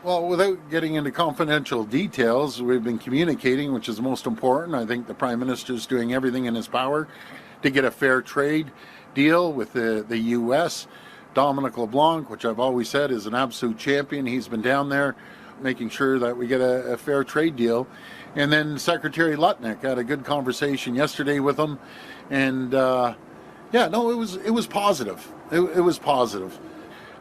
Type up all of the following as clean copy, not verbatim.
Well, without getting into confidential details, we've been communicating, which is most important. I think the Prime Minister is doing everything in his power to get a fair trade deal with the U.S. Dominic LeBlanc, which I've always said is an absolute champion. He's been down there making sure that we get a fair trade deal. And then Secretary Lutnick had a good conversation yesterday with him. And it was positive. It was positive.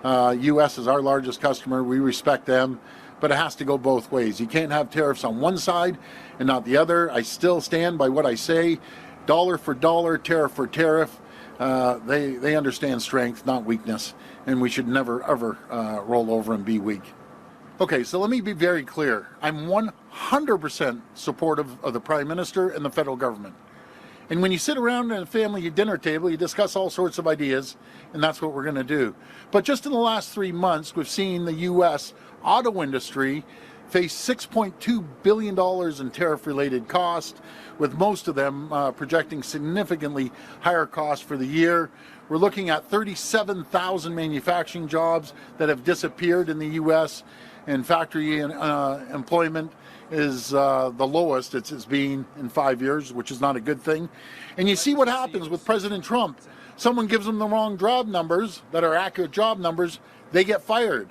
U.S. is our largest customer. We respect them, but it has to go both ways. You can't have tariffs on one side and not the other. I still stand by what I say. Dollar for dollar, tariff for tariff. They understand strength, not weakness, and we should never, ever roll over and be weak. Okay, so let me be very clear. I'm 100% supportive of the Prime Minister and the federal government. And when you sit around at a family dinner table, you discuss all sorts of ideas, and that's what we're going to do. But just in the last 3 months, we've seen the U.S. auto industry face $6.2 billion in tariff-related costs, with most of them projecting significantly higher costs for the year. We're looking at 37,000 manufacturing jobs that have disappeared in the U.S., and factory employment is the lowest it's been in 5 years, which is not a good thing. And you see what happens with President Trump. Someone gives them the wrong job numbers that are accurate job numbers, they get fired.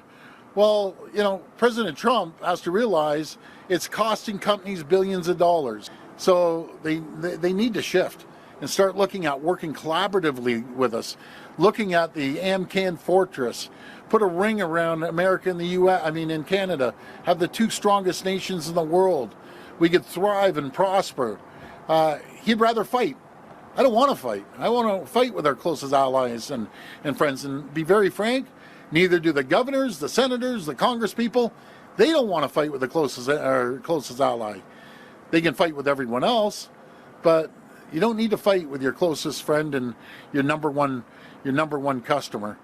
Well, President Trump has to realize it's costing companies billions of dollars. So they need to shift and start looking at working collaboratively with us, looking at the AMCAN fortress, put a ring around America and the U.S., in Canada, have the two strongest nations in the world. We could thrive and prosper. He'd rather fight. I don't want to fight. I want to fight with our closest allies and friends. And be very frank, neither do the governors, the senators, the Congress people. They don't want to fight with the closest ally. They can fight with everyone else, but you don't need to fight with your closest friend and your number one customer.